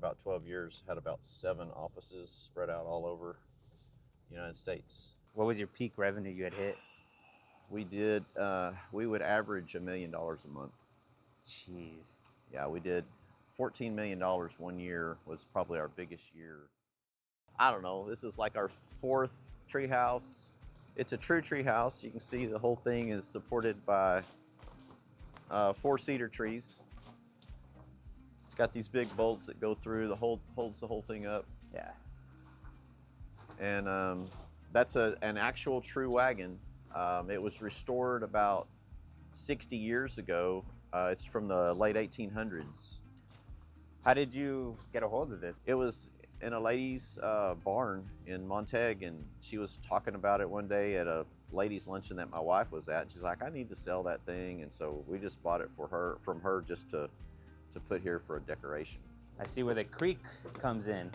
about 12 years, had about 7 offices spread out all over the United States. What was your peak revenue you had hit? We would average $1 million a month. Jeez. Yeah, we did $14 million one year was probably our biggest year. I don't know, this is like our 4th treehouse. It's a true treehouse. You can see the whole thing is supported by 4 cedar trees. It's got these big bolts that go through, holds the whole thing up. Yeah. And that's an actual true wagon. It was restored about 60 years ago. It's from the late 1800s. How did you get a hold of this? It was in a lady's barn in Montague, and she was talking about it one day at a ladies' luncheon that my wife was at. She's like, I need to sell that thing, and so we just bought it from her just to put here for a decoration. I see where the creek comes in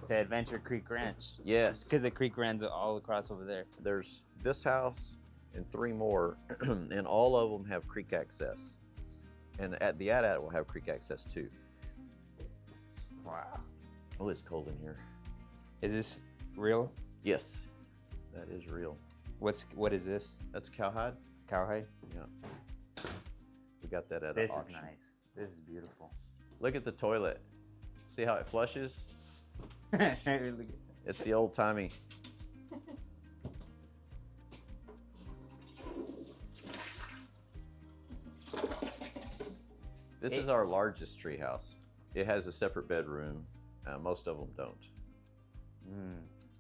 to Adventure Creek Ranch. Yes. Because the creek runs all across over there. There's this house and 3 more, and all of them have creek access. And at the AT will have creek access too. Wow. Oh, it's cold in here. Is this real? Yes, that is real. What is this? That's cowhide. Cowhide? Yeah. We got that at This an is auction. nice. This is beautiful. Look at the toilet. See how it flushes? Really good. It's the old timey. This is our largest treehouse. It has a separate bedroom. Most of them don't.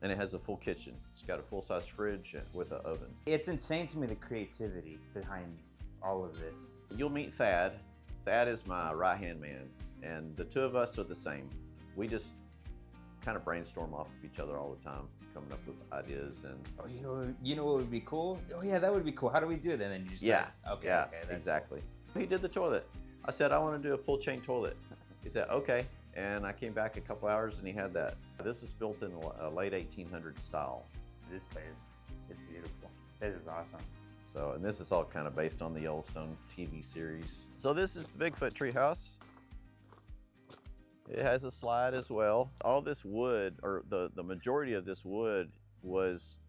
And it has a full kitchen. It's got a full-size fridge with an oven. It's insane to me, the creativity behind all of this. You'll meet Thad. Thad is my right-hand man, and the 2 of us are the same. We just kind of brainstorm off of each other all the time, coming up with ideas. And Oh, you know what would be cool? Oh yeah, that would be cool. How do we do it? And then you just yeah, like, okay, yeah, okay, that's exactly. He did the toilet. I said, I want to do a pull chain toilet. He said, okay. And I came back a couple hours and he had that. This is built in a late 1800s style. cool. This place, it's beautiful. This is awesome. So, and this is all kind of based on the Yellowstone TV series. So this is the Bigfoot treehouse. It has a slide as well. All this wood, or the majority of this wood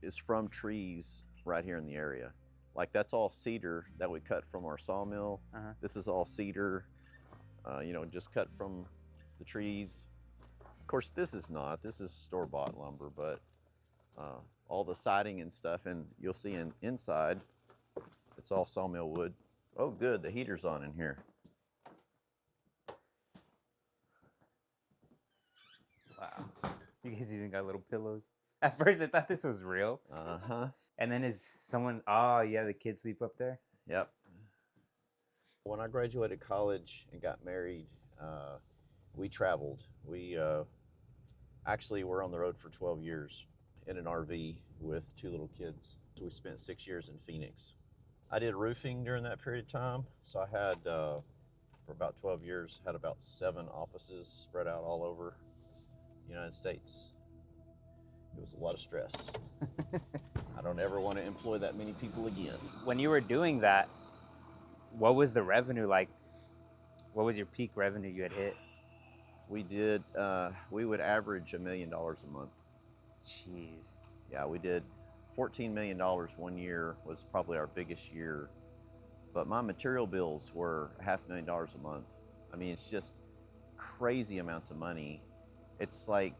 is from trees right here in the area. Like that's all cedar that we cut from our sawmill. This is all cedar, just cut from the trees. Of course, this is not. This is store-bought lumber, but all the siding and stuff, and you'll see inside, it's all sawmill wood. Oh, good, the heater's on in here. Wow. You guys even got little pillows. At first, I thought this was real. And then is someone, oh yeah, the kids sleep up there? Yep. When I graduated college and got married, we traveled. We actually were on the road for 12 years in an RV with 2 little kids. So we spent 6 years in Phoenix. I did roofing during that period of time. So I had, for about 12 years, had about 7 offices spread out all over the United States. It was a lot of stress. I don't ever want to employ that many people again. When you were doing that, what was the revenue like? What was your peak revenue you had hit? We would average $1 million a month. Jeez. Yeah, we did $14 million one year was probably our biggest year. But my material bills were $500,000 a month. I mean, it's just crazy amounts of money. It's like,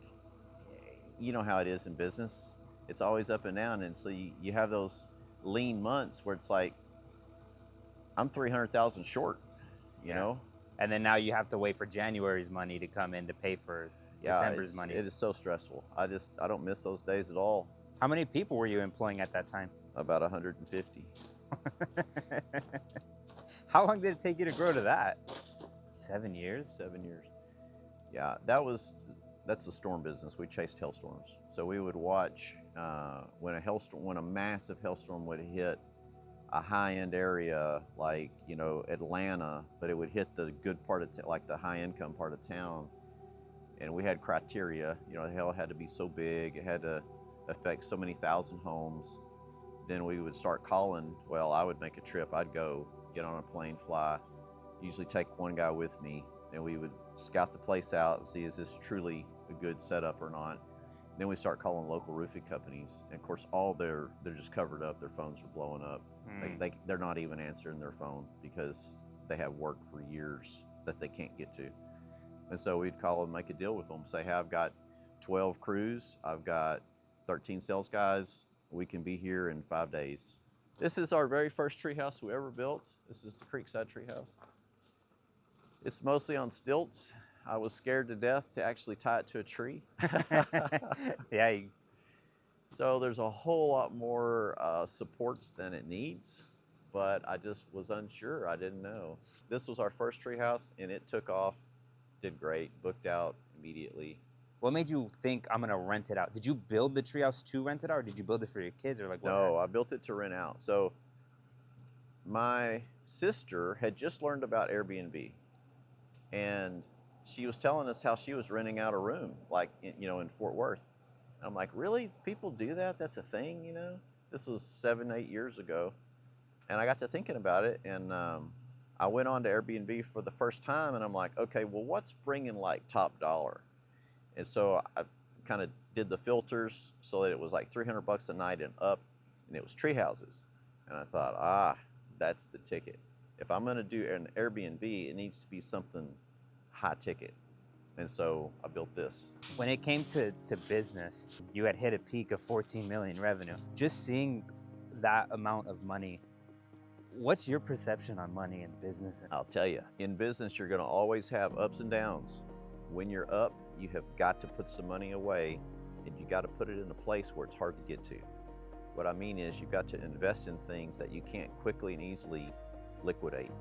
you know how it is in business. It's always up and down. And so you have those lean months where it's like, I'm 300,000 short, you know? And then now you have to wait for January's money to come in to pay for December's money. It is so stressful. I don't miss those days at all. How many people were you employing at that time? About 150. How long did it take you to grow to that? 7 years? 7 years. Yeah, that's the storm business. We chased hailstorms. So we would watch when a massive hailstorm would hit a high-end area like, Atlanta, but it would hit the good part of like the high-income part of town. And we had criteria, the hail had to be so big, it had to affect so many thousand homes. Then we would start calling. Well, I would make a trip. I'd go get on a plane, fly, usually take one guy with me, and we would scout the place out and see, is this truly a good setup or not? Then we start calling local roofing companies, and of course, they're just covered up. Their phones are blowing up. They're not even answering their phone because they have work for years that they can't get to. And so we'd call them, make a deal with them, say, hey, I've got 12 crews, I've got 13 sales guys, we can be here in 5 days. This is our very first treehouse we ever built. This is the Creekside Treehouse. It's mostly on stilts. I was scared to death to actually tie it to a tree. Yeah. So there's a whole lot more supports than it needs, but I just was unsure. I didn't know. This was our first treehouse, and it took off, did great, booked out immediately. What made you think I'm gonna rent it out? Did you build the treehouse to rent it out, or did you build it for your kids, or like what? No, I built it to rent out. So my sister had just learned about Airbnb, and she was telling us how she was renting out a room, like in Fort Worth. And I'm like, really? People do that? That's a thing, This was 7-8 years ago, and I got to thinking about it, and I went on to Airbnb for the first time, and I'm like, okay, well, what's bringing like top dollar? And so I kind of did the filters so that it was like $300 a night and up, and it was Treehouses. And I thought, that's the ticket. If I'm gonna do an Airbnb, it needs to be something high ticket. And so I built this. When it came to business, you had hit a peak of 14 million revenue. Just seeing that amount of money, what's your perception on money in business? I'll tell you, in business, you're gonna always have ups and downs. When you're up, you have got to put some money away, and you got to put it in a place where it's hard to get to. What I mean is you've got to invest in things that you can't quickly and easily liquidate,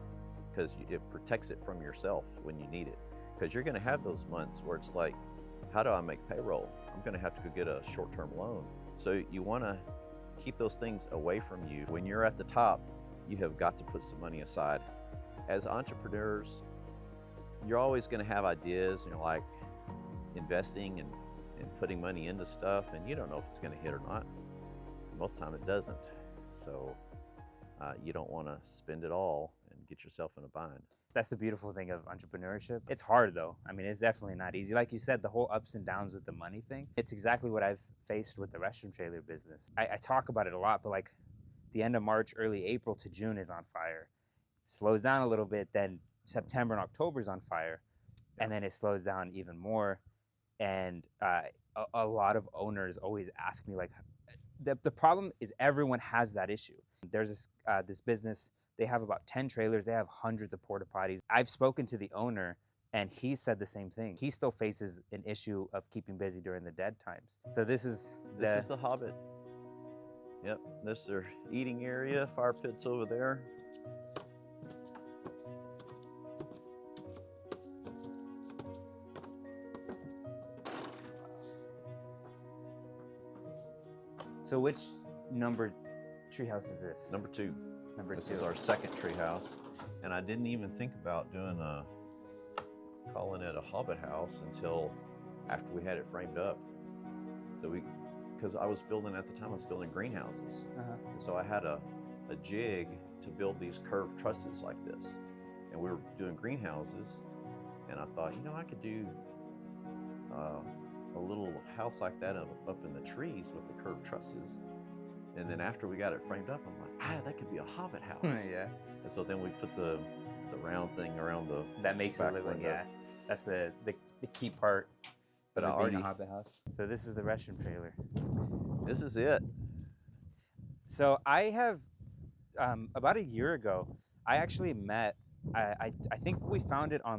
because it protects it from yourself when you need it. Because you're gonna have those months where it's like, how do I make payroll? I'm gonna have to go get a short-term loan. So you wanna keep those things away from you. When you're at the top, you have got to put some money aside. As entrepreneurs, you're always gonna have ideas, and you're like investing and putting money into stuff, and you don't know if it's gonna hit or not. Most of the time it doesn't. So you don't wanna spend it all and get yourself in a bind. That's the beautiful thing of entrepreneurship. It's hard though. I mean, it's definitely not easy. Like you said, the whole ups and downs with the money thing, it's exactly what I've faced with the restroom trailer business. I talk about it a lot, but like the end of March, early April to June is on fire. It slows down a little bit, then September and October is on fire, and then it slows down even more. And a lot of owners always ask me, like, the problem is everyone has that issue. There's this business, they have about 10 trailers, they have hundreds of porta potties. I've spoken to the owner, and he said the same thing. He still faces an issue of keeping busy during the dead times. So this is the Hobbit. Yep, this is their eating area, fire pits over there. So which number treehouse is this? Number 2. This 2. is our second treehouse, and I didn't even think about calling it a Hobbit house until after we had it framed up. So because I was building at the time, I was building greenhouses, and so I had a jig to build these curved trusses like this, and we were doing greenhouses, and I thought, I could do a little house like that up in the trees with the curved trusses. And then after we got it framed up, I'm like, that could be a Hobbit house. Yeah. And so then we put the round thing around the that makes it look like, that's the key part. But of it being a Hobbit house. So this is the restroom trailer. This is it. So I have about a year ago, I actually met. I think we found it on